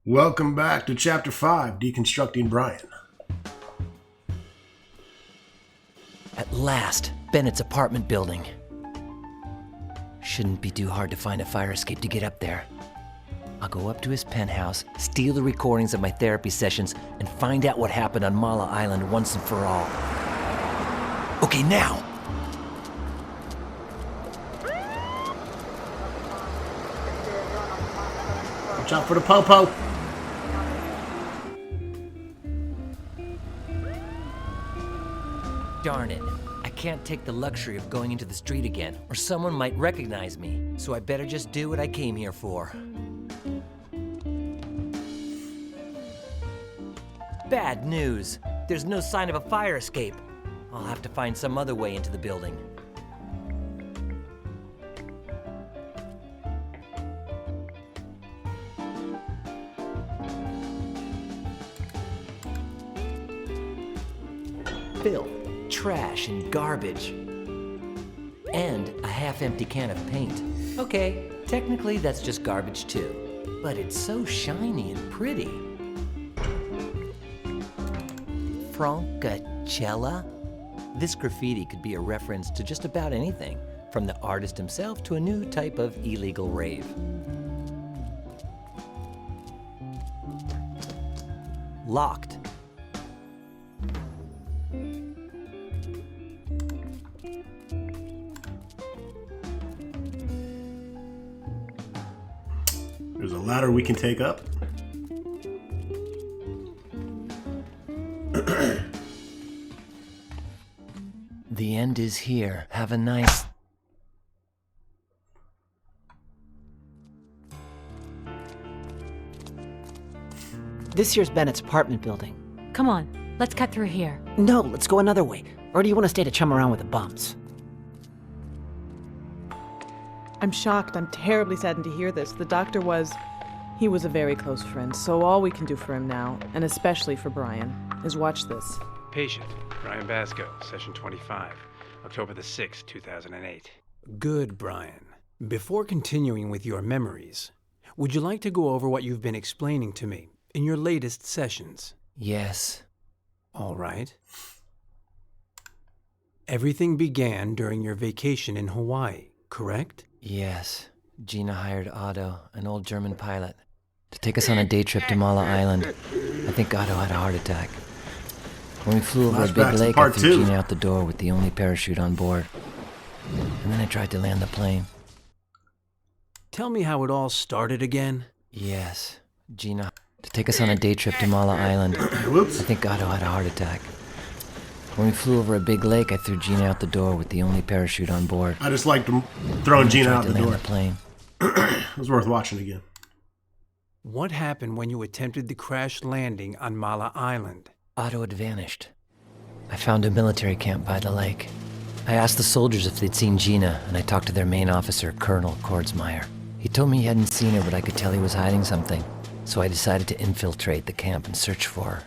Welcome back to Chapter 5, Deconstructing Brian. At last, Bennett's apartment building. Shouldn't be too hard to find a fire escape to get up there. I'll go up to his penthouse, steal the recordings of my therapy sessions, and find out what happened on Mala Island once and for all. Okay, now! Watch out for the po-po! Darn it. I can't take the luxury of going into the street again, or someone might recognize me, so I better just do what I came here for. Bad news. There's no sign of a fire escape. I'll have to find some other way into the building. Filth, trash, and garbage. And a half-empty can of paint. Okay, technically that's just garbage too. But it's so shiny and pretty. Francacella? This graffiti could be a reference to just about anything, from the artist himself to a new type of illegal rave. Locked. There's a ladder we can take up. The end is here. Have a nice... This here's Bennett's apartment building. Come on, let's cut through here. No, let's go another way. Or do you want to stay to chum around with the bums? I'm shocked. I'm terribly saddened to hear this. The doctor he was a very close friend, so all we can do for him now, and especially for Brian, is watch this. Patient, Brian Basco, Session 25, October the 6th, 2008. Good, Brian. Before continuing with your memories, would you like to go over what you've been explaining to me in your latest sessions? Yes. All right. Everything began during your vacation in Hawaii, correct? Yes. Gina hired Otto, an old German pilot, to take us on a day trip to Mala Island. I think Otto had a heart attack. When we flew over a big Flashbacks to lake, I part threw two. Gina out the door with the only parachute on board. And then I tried to land the plane. Tell me how it all started again. Yes. Gina to take us on a day trip to Mala Island. Whoops. I think Otto had a heart attack. When we flew over a big lake, I threw Gina out the door with the only parachute on board. I just liked throwing Gina Tried out to the land door. the plane. It was worth watching again. What happened when you attempted the crash landing on Mala Island? Otto had vanished. I found a military camp by the lake. I asked the soldiers if they'd seen Gina, and I talked to their main officer, Colonel Kordsmeyer. He told me he hadn't seen her, but I could tell he was hiding something. So I decided to infiltrate the camp and search for her.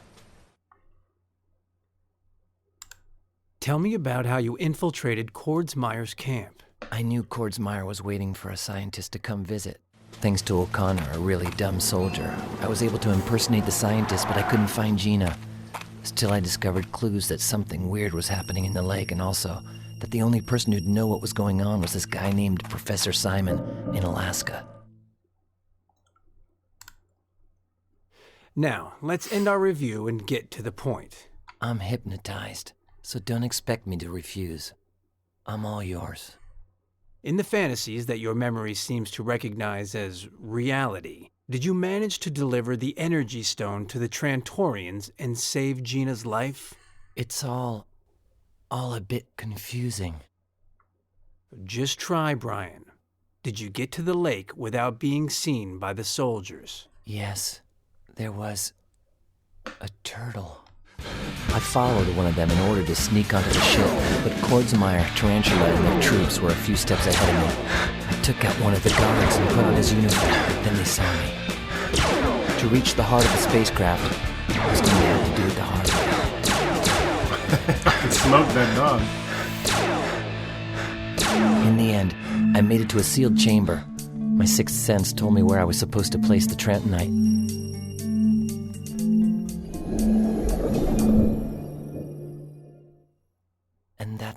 Tell me about how you infiltrated Kordsmeyer's camp. I knew Kordsmeyer was waiting for a scientist to come visit. Thanks to O'Connor, a really dumb soldier, I was able to impersonate the scientist, but I couldn't find Gina. Still, I discovered clues that something weird was happening in the lake, and also that the only person who'd know what was going on was this guy named Professor Simon in Alaska. Now, let's end our review and get to the point. I'm hypnotized, so don't expect me to refuse. I'm all yours. In the fantasies that your memory seems to recognize as reality, did you manage to deliver the energy stone to the Trantorians and save Gina's life? It's all a bit confusing. Just try, Brian. Did you get to the lake without being seen by the soldiers? Yes, there was a turtle. I followed one of them in order to sneak onto the ship, but Kordsmeyer, Tarantula, and their troops were a few steps ahead of me. I took out one of the guards and put on his uniform, but then they saw me. To reach the heart of the spacecraft, I was going to have to do it the hard way. Smoke that dog. In the end, I made it to a sealed chamber. My sixth sense told me where I was supposed to place the Trantonite.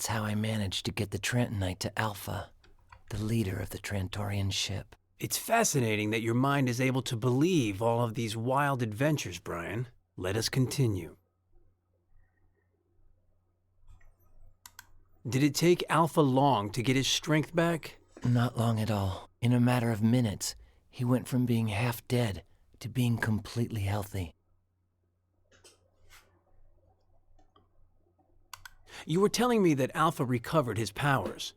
That's how I managed to get the Trantonite to Alpha, the leader of the Trantorian ship. It's fascinating that your mind is able to believe all of these wild adventures, Brian. Let us continue. Did it take Alpha long to get his strength back? Not long at all. In a matter of minutes, he went from being half dead to being completely healthy. You were telling me that Alpha recovered his powers.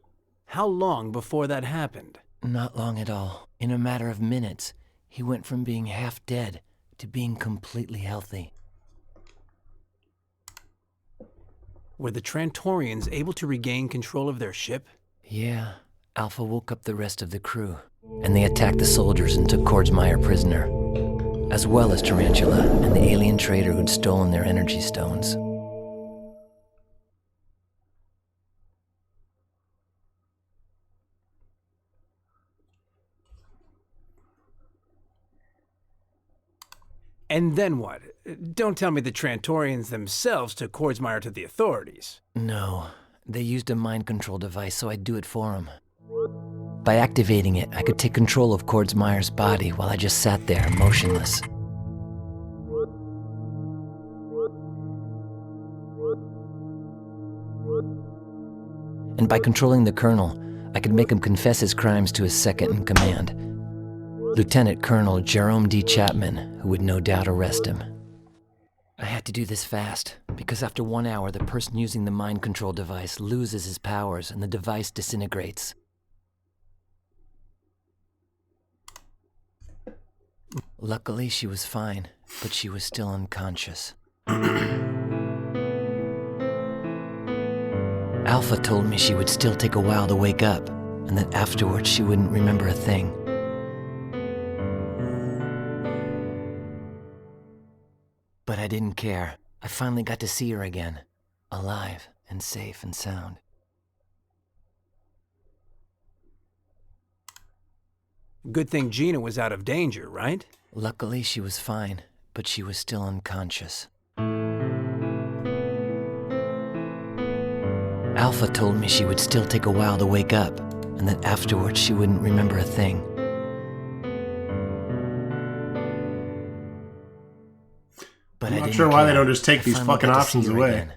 How long before that happened? Not long at all. In a matter of minutes, he went from being half dead to being completely healthy. Were the Trantorians able to regain control of their ship? Yeah, Alpha woke up the rest of the crew, and they attacked the soldiers and took Kordsmeyer prisoner, as well as Tarantula and the alien trader who'd stolen their energy stones. And then what? Don't tell me the Trantorians themselves took Kordsmeyer to the authorities. No, they used a mind control device, so I'd do it for them. By activating it, I could take control of Kordsmeyer's body while I just sat there, motionless. And by controlling the Colonel, I could make him confess his crimes to his second in command, Lieutenant Colonel Jerome D. Chapman, who would no doubt arrest him. I had to do this fast, because after 1 hour, the person using the mind control device loses his powers and the device disintegrates. Luckily, she was fine, but she was still unconscious. Alpha told me she would still take a while to wake up, and that afterwards she wouldn't remember a thing. But I didn't care. I finally got to see her again, alive and safe and sound. Good thing Gina was out of danger, right? Luckily, she was fine, but she was still unconscious. Alpha told me she would still take a while to wake up, and that afterwards she wouldn't remember a thing. But I'm I not didn't sure why they care. don't just take I these finally fucking got to options see her away. again,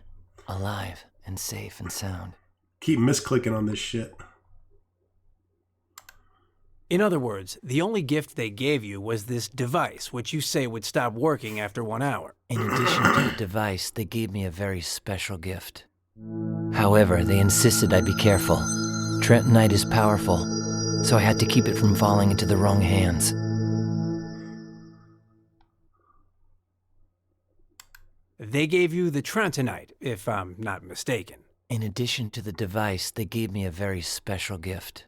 alive and safe and sound. Keep misclicking on this shit. In other words, the only gift they gave you was this device, which you say would stop working after 1 hour. In addition to the device, they gave me a very special gift. However, they insisted I be careful. Trentonite is powerful, so I had to keep it from falling into the wrong hands. They gave you the Trantonite, if I'm not mistaken. In addition to the device, they gave me a very special gift.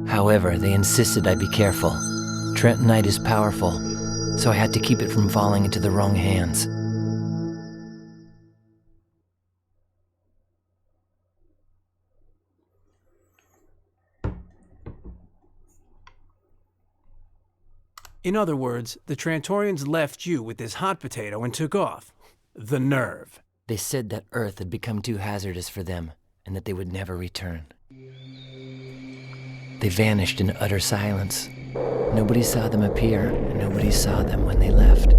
However, they insisted I be careful. Trentonite is powerful, so I had to keep it from falling into the wrong hands. In other words, the Trantorians left you with this hot potato and took off. The nerve. They said that Earth had become too hazardous for them, and that they would never return. They vanished in utter silence. Nobody saw them appear, and nobody saw them when they left.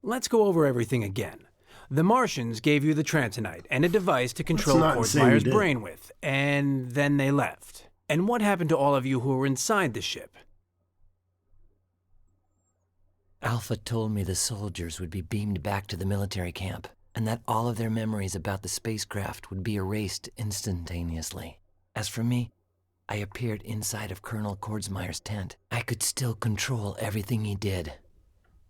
Let's go over everything again. The Martians gave you the Trantonite and a device to control not say we Kordsmeyer's did. brain with, and then they left. And what happened to all of you who were inside the ship? Alpha told me the soldiers would be beamed back to the military camp, and that all of their memories about the spacecraft would be erased instantaneously. As for me, I appeared inside of Colonel Kordsmeyer's tent. I could still control everything he did.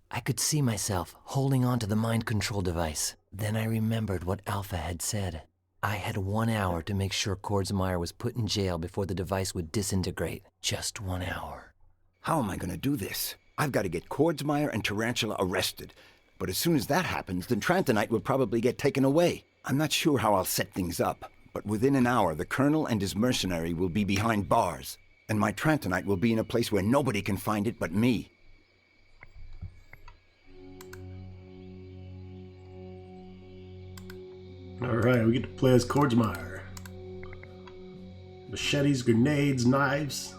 I could see myself holding on to the mind control device. Then I remembered what Alpha had said. I had 1 hour to make sure Kordsmeyer was put in jail before the device would disintegrate. Just 1 hour. How am I going to do this? I've got to get Kordsmeyer and Tarantula arrested. But as soon as that happens, then Trantonite will probably get taken away. I'm not sure how I'll set things up, but within an hour, the Colonel and his mercenary will be behind bars, and my Trantonite will be in a place where nobody can find it but me. Alright, we get to play as Kordsmeyer. Machetes, grenades, knives,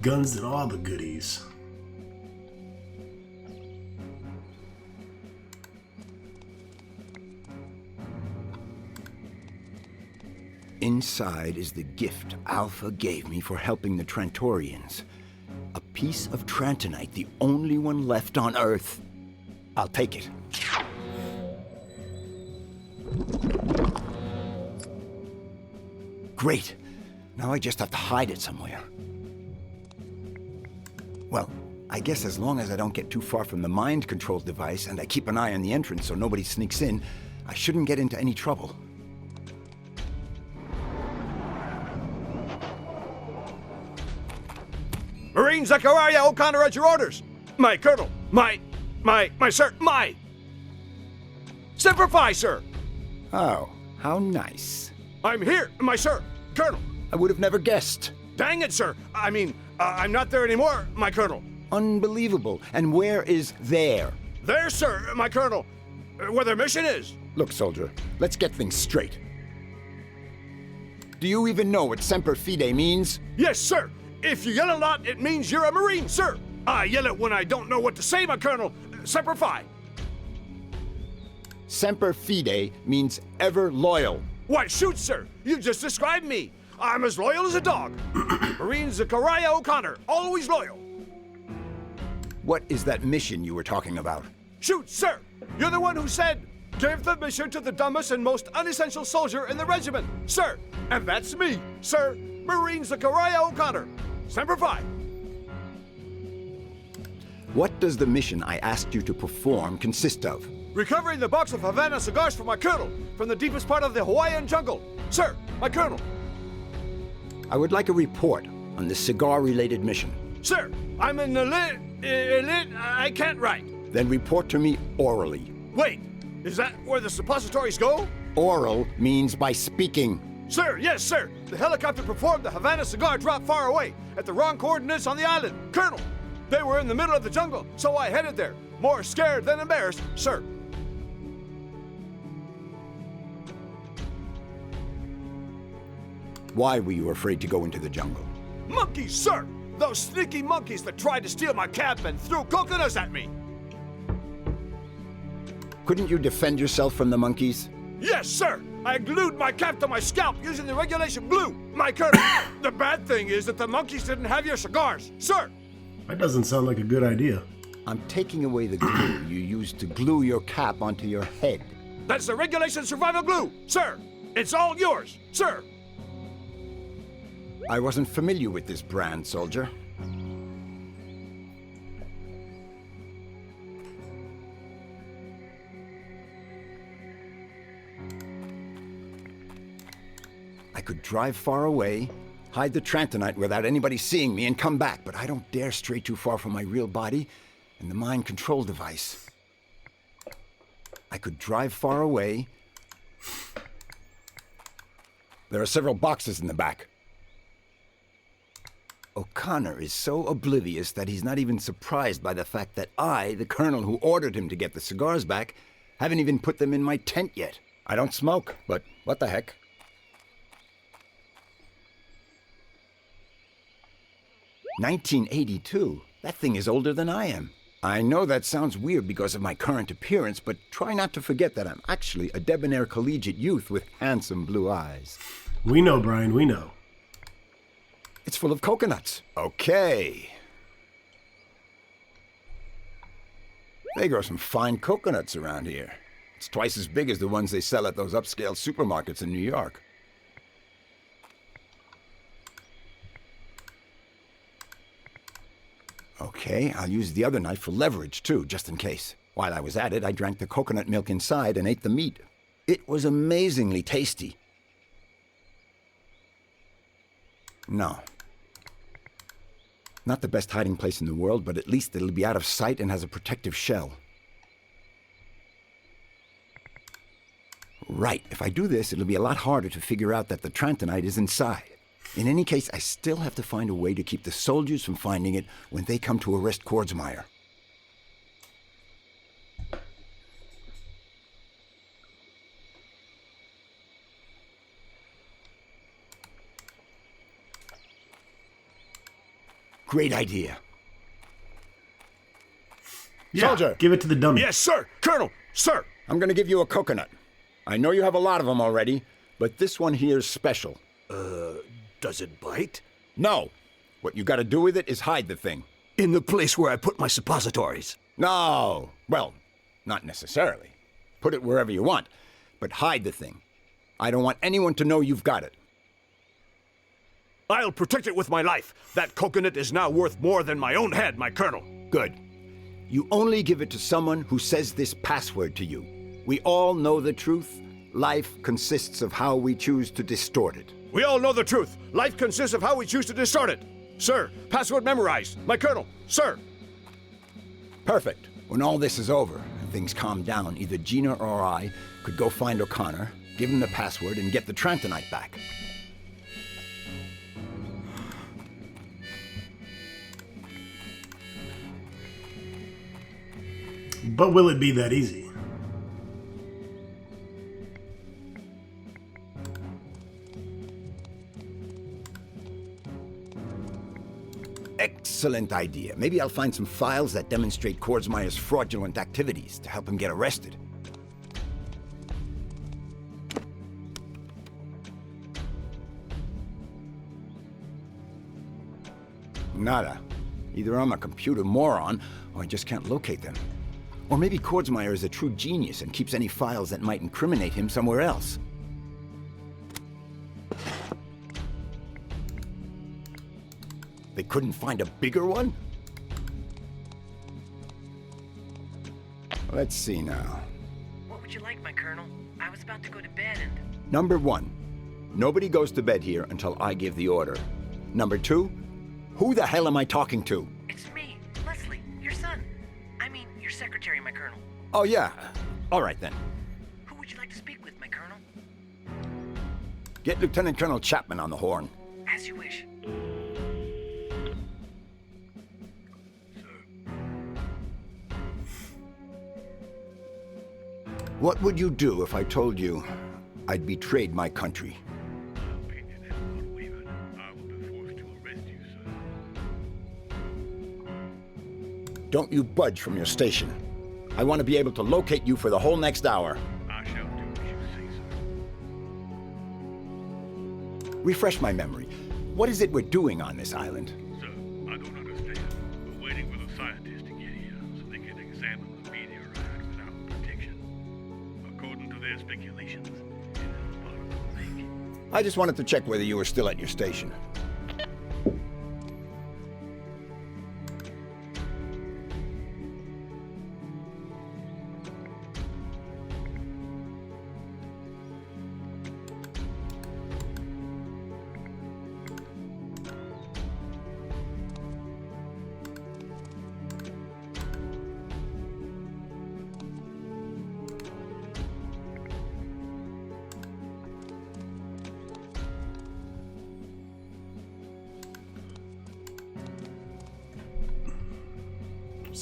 guns, and all the goodies. Inside is the gift Alpha gave me for helping the Trantorians. A piece of Trantonite, the only one left on Earth. I'll take it. Great. Now I just have to hide it somewhere. Well, I guess as long as I don't get too far from the mind control device and I keep an eye on the entrance so nobody sneaks in, I shouldn't get into any trouble. Marine Zachariah O'Connor at your orders. My colonel. My sir. My. Semper Fi, sir. Oh, how nice. I'm here, my sir. Colonel. I would have never guessed. Dang it, sir. I mean, I'm not there anymore, my colonel. Unbelievable. And where is there? There, sir, my colonel. Where their mission is. Look, soldier, let's get things straight. Do you even know what Semper Fide means? Yes, sir. If you yell a lot, it means you're a Marine, sir. I yell it when I don't know what to say, my colonel. Semper Fi. Semper Fide means ever loyal. Why, shoot, sir. You just described me. I'm as loyal as a dog. Marine Zachariah O'Connor, always loyal. What is that mission you were talking about? Shoot, sir. You're the one who said, give the mission to the dumbest and most unessential soldier in the regiment, sir. And that's me, sir. Marine Zachariah O'Connor. Semper Fi. What does the mission I asked you to perform consist of? Recovering the box of Havana cigars for my colonel from the deepest part of the Hawaiian jungle. Sir, my colonel. I would like a report on this cigar-related mission. Sir, I'm an elite, I can't write. Then report to me orally. Wait, is that where the suppositories go? Oral means by speaking. Sir, yes, sir. The helicopter performed the Havana cigar drop far away at the wrong coordinates on the island. Colonel, they were in the middle of the jungle, so I headed there. More scared than embarrassed, sir. Why were you afraid to go into the jungle? Monkeys, sir! Those sneaky monkeys that tried to steal my cap and threw coconuts at me! Couldn't you defend yourself from the monkeys? Yes, sir! I glued my cap to my scalp using the regulation glue, my colonel. The bad thing is that the monkeys didn't have your cigars, sir! That doesn't sound like a good idea. I'm taking away the glue you used to glue your cap onto your head. That's the regulation survival glue, sir! It's all yours, sir! I wasn't familiar with this brand, soldier. I could drive far away, hide the Trantonite without anybody seeing me, and come back, but I don't dare stray too far from my real body and the mind control device. I could drive far away. There are several boxes in the back. O'Connor is so oblivious that he's not even surprised by the fact that I, the colonel who ordered him to get the cigars back, haven't even put them in my tent yet. I don't smoke, but what the heck? "1982? That thing is older than I am. I know that sounds weird because of my current appearance, but try not to forget that I'm actually a debonair collegiate youth with handsome blue eyes. We know, Brian, we know. It's full of coconuts. Okay. They grow some fine coconuts around here. It's twice as big as the ones they sell at those upscale supermarkets in New York. Okay, I'll use the other knife for leverage, too, just in case. While I was at it, I drank the coconut milk inside and ate the meat. It was amazingly tasty. No. Not the best hiding place in the world, but at least it'll be out of sight and has a protective shell. Right, if I do this, it'll be a lot harder to figure out that the Trantonite is inside. In any case, I still have to find a way to keep the soldiers from finding it when they come to arrest Kordsmeyer. Great idea. Yeah, Soldier. give it to the dummy. Yes, sir. Colonel, sir. I'm gonna give you a coconut. I know you have a lot of them already, but this one here's special. Does it bite? No. What you gotta do with it is hide the thing. In the place where I put my suppositories. No. Well, not necessarily. Put it wherever you want, but hide the thing. I don't want anyone to know you've got it. I'll protect it with my life. That coconut is now worth more than my own head, my colonel. Good. You only give it to someone who says this password to you. We all know the truth. Life consists of how we choose to distort it. We all know the truth. Life consists of how we choose to distort it. Sir, password memorized. My colonel, sir. Perfect. When all this is over and things calm down, either Gina or I could go find O'Connor, give him the password, and get the Trantonite back. But will it be that easy? Excellent idea. Maybe I'll find some files that demonstrate Kordsmeyer's fraudulent activities to help him get arrested. Nada. Either I'm a computer moron, or I just can't locate them. Or maybe Kordsmeyer is a true genius and keeps any files that might incriminate him somewhere else. They couldn't find a bigger one? Let's see now. What would you like, my colonel? I was about to go to bed and... Number 1, nobody goes to bed here until I give the order. Number 2, who the hell am I talking to? It's me, Leslie, your son. I mean, your secretary, my colonel. Oh yeah, all right then. Who would you like to speak with, my colonel? Get Lieutenant Colonel Chapman on the horn. As you wish. What would you do if I told you I'd betrayed my country? Don't you budge from your station. I want to be able to locate you for the whole next hour. I shall do as you say, sir. Refresh my memory. What is it we're doing on this island? Sir, I don't understand. We're waiting for the scientists to get here so they can examine the meteorite without protection. According to their speculations, it is part of the lake. I just wanted to check whether you were still at your station.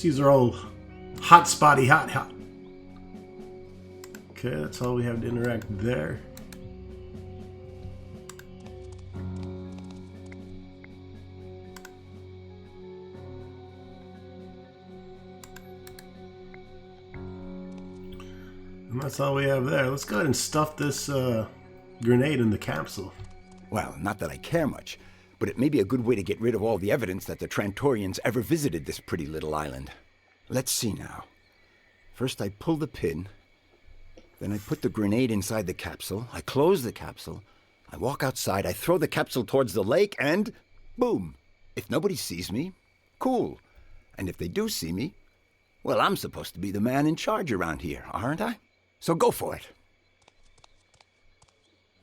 These are all hot spotty hot. Okay, that's all we have to interact there. And that's all we have there. Let's go ahead and stuff this grenade in the capsule. Well, not that I care much, but it may be a good way to get rid of all the evidence that the Trantorians ever visited this pretty little island. Let's see now. First I pull the pin, then I put the grenade inside the capsule, I close the capsule, I walk outside, I throw the capsule towards the lake, and boom! If nobody sees me, cool. And if they do see me, well, I'm supposed to be the man in charge around here, aren't I? So go for it.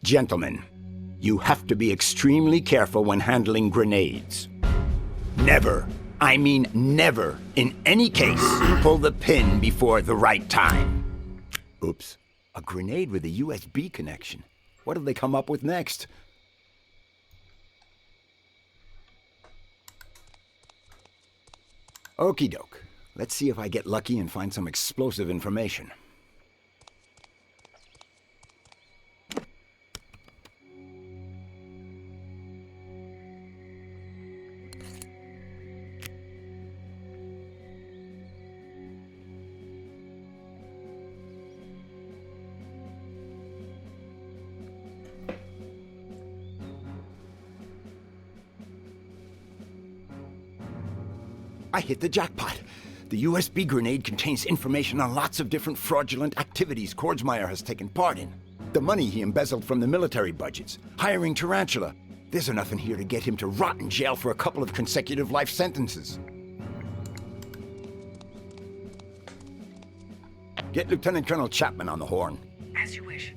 Gentlemen, you have to be extremely careful when handling grenades. Never, I mean never, in any case, pull the pin before the right time. Oops, a grenade with a USB connection. What did they come up with next? Okie doke. Let's see if I get lucky and find some explosive information. I hit the jackpot. The USB grenade contains information on lots of different fraudulent activities Kordsmeyer has taken part in. The money he embezzled from the military budgets, hiring Tarantula. There's enough in here to get him to rot in jail for a couple of consecutive life sentences. Get Lieutenant Colonel Chapman on the horn. As you wish.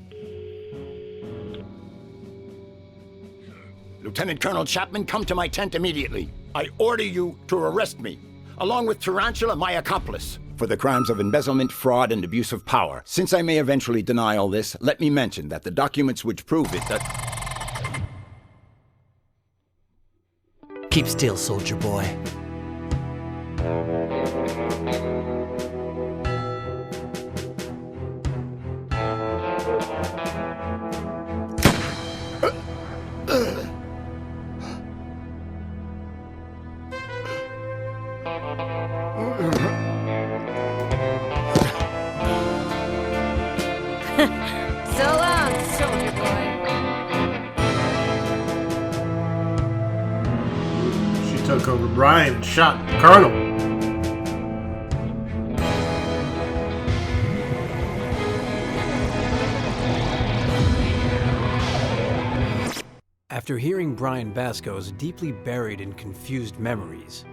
Lieutenant Colonel Chapman, come to my tent immediately. I order you to arrest me, along with Tarantula, my accomplice, for the crimes of embezzlement, fraud, and abuse of power. Since I may eventually deny all this, let me mention that the documents which prove it that... Keep still, soldier boy. So long, soldier boy. She took over Brian and shot the Colonel. After hearing Brian Basco's deeply buried and confused memories,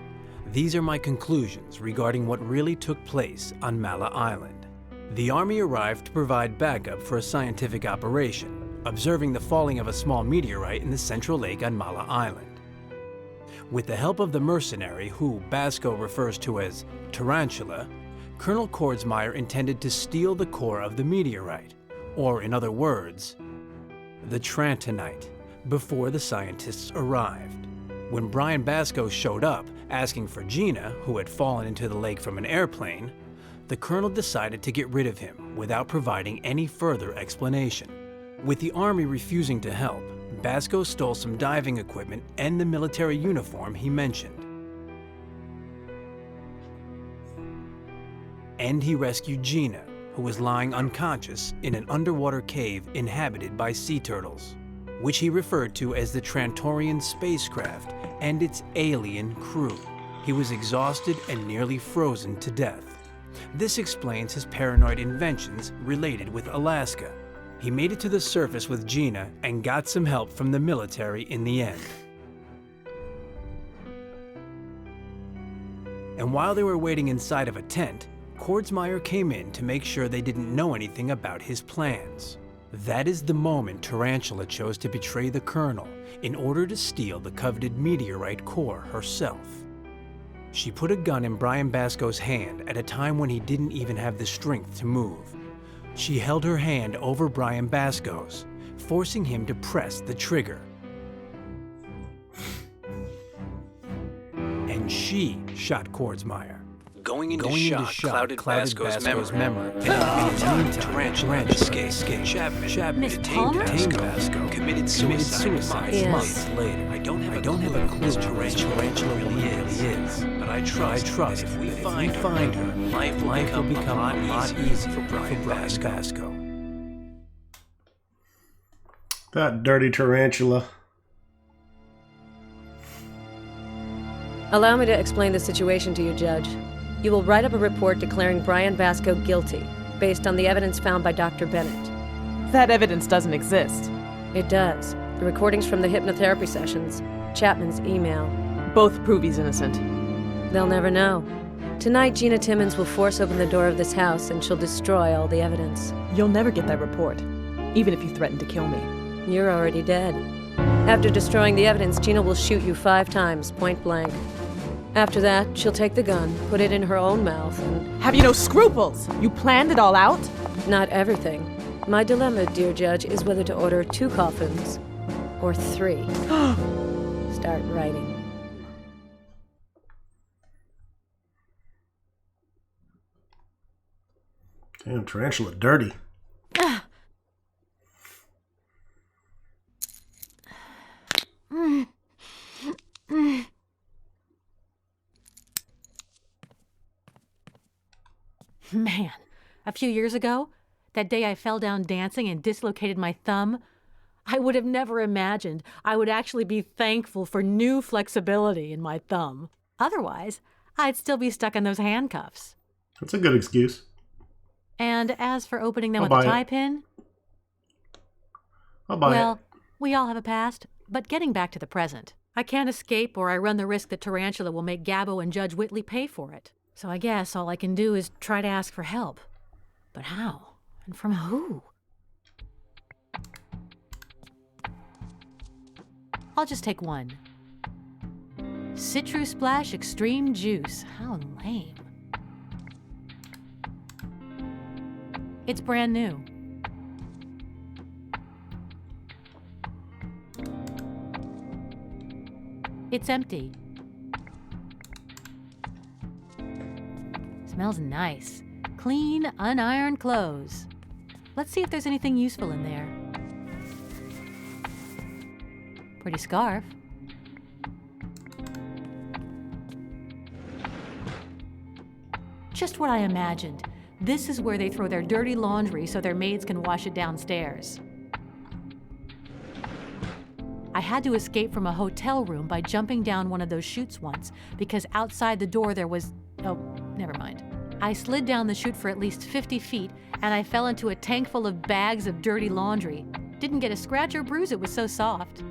these are my conclusions regarding what really took place on Mala Island. The Army arrived to provide backup for a scientific operation, observing the falling of a small meteorite in the central lake on Mala Island. With the help of the mercenary, who Basco refers to as Tarantula, Colonel Kordsmeyer intended to steal the core of the meteorite, or in other words, the Trantonite, before the scientists arrived. When Brian Basco showed up, asking for Gina, who had fallen into the lake from an airplane, the colonel decided to get rid of him without providing any further explanation. With the Army refusing to help, Basco stole some diving equipment and the military uniform he mentioned. And he rescued Gina, who was lying unconscious in an underwater cave inhabited by sea turtles, which he referred to as the Trantorian spacecraft and its alien crew. He was exhausted and nearly frozen to death. This explains his paranoid inventions related with Alaska. He made it to the surface with Gina and got some help from the military in the end. And while they were waiting inside of a tent, Kordsmeyer came in to make sure they didn't know anything about his plans. That is the moment Tarantula chose to betray the colonel in order to steal the coveted meteorite core herself. She put a gun in Brian Basco's hand at a time when he didn't even have the strength to move. She held her hand over Brian Basco's, forcing him to press the trigger. And she shot Kordsmeyer. Going into shock clouded Basco's memory. In the meantime, Tarantula escaped. Chapman Miss detained Palmer? Basco, committed suicide Yes. months later. I don't have a clue Tarantula really is, but I trust if we find her, life will become a lot easier for Brian Basco. That dirty tarantula. Allow me to explain the situation to you, Judge. You will write up a report declaring Brian Basco guilty, based on the evidence found by Dr. Bennett. That evidence doesn't exist. It does. The recordings from the hypnotherapy sessions, Chapman's email. Both prove he's innocent. They'll never know. Tonight, Gina Timmons will force open the door of this house and she'll destroy all the evidence. You'll never get that report, even if you threaten to kill me. You're already dead. After destroying the evidence, Gina will shoot you 5 times, point blank. After that, she'll take the gun, put it in her own mouth, and... Have you no scruples? You planned it all out? Not everything. My dilemma, dear Judge, is whether to order 2 coffins or 3. Start writing. Damn, tarantula dirty. Man, a few years ago, that day I fell down dancing and dislocated my thumb, I would have never imagined I would actually be thankful for new flexibility in my thumb. Otherwise, I'd still be stuck in those handcuffs. That's a good excuse. And as for opening them I'll with a buy tie it. pin, I'll buy well, it. we all have a past, but getting back to the present. I can't escape or I run the risk that Tarantula will make Gabbo and Judge Whitley pay for it. So I guess all I can do is try to ask for help. But how? And from who? I'll just take one. Citrus Splash Extreme Juice. How lame. It's brand new. It's empty. Smells nice. Clean, unironed clothes. Let's see if there's anything useful in there. Pretty scarf. Just what I imagined. This is where they throw their dirty laundry so their maids can wash it downstairs. I had to escape from a hotel room by jumping down one of those chutes once, because outside the door there was... oh, never mind. I slid down the chute for at least 50 feet, and I fell into a tank full of bags of dirty laundry. Didn't get a scratch or bruise, it was so soft.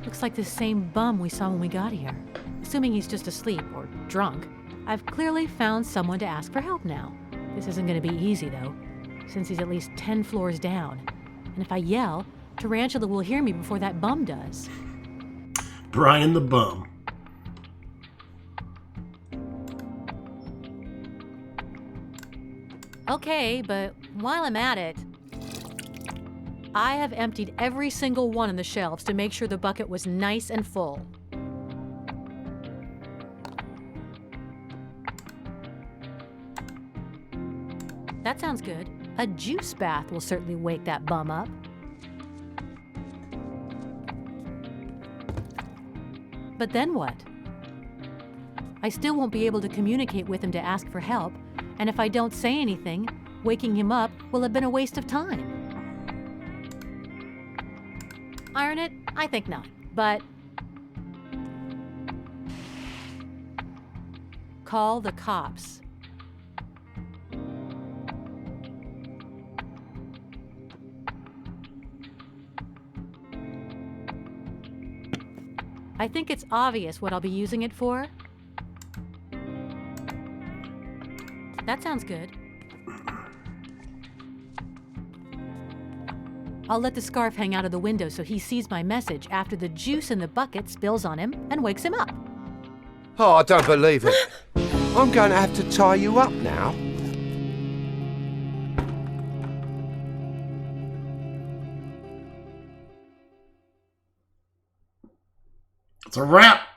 Looks like the same bum we saw when we got here. Assuming he's just asleep or drunk, I've clearly found someone to ask for help now. This isn't going to be easy, though, since he's at least 10 floors down. And if I yell, Tarantula will hear me before that bum does. Brian the Bum. Okay, but while I'm at it, I have emptied every single one on the shelves to make sure the bucket was nice and full. That sounds good. A juice bath will certainly wake that bum up. But then what? I still won't be able to communicate with him to ask for help, and if I don't say anything, waking him up will have been a waste of time. Iron it? I think not, but... call the cops. I think it's obvious what I'll be using it for. That sounds good. I'll let the scarf hang out of the window so he sees my message after the juice in the bucket spills on him and wakes him up. Oh, I don't believe it. I'm going to have to tie you up now. It's a wrap.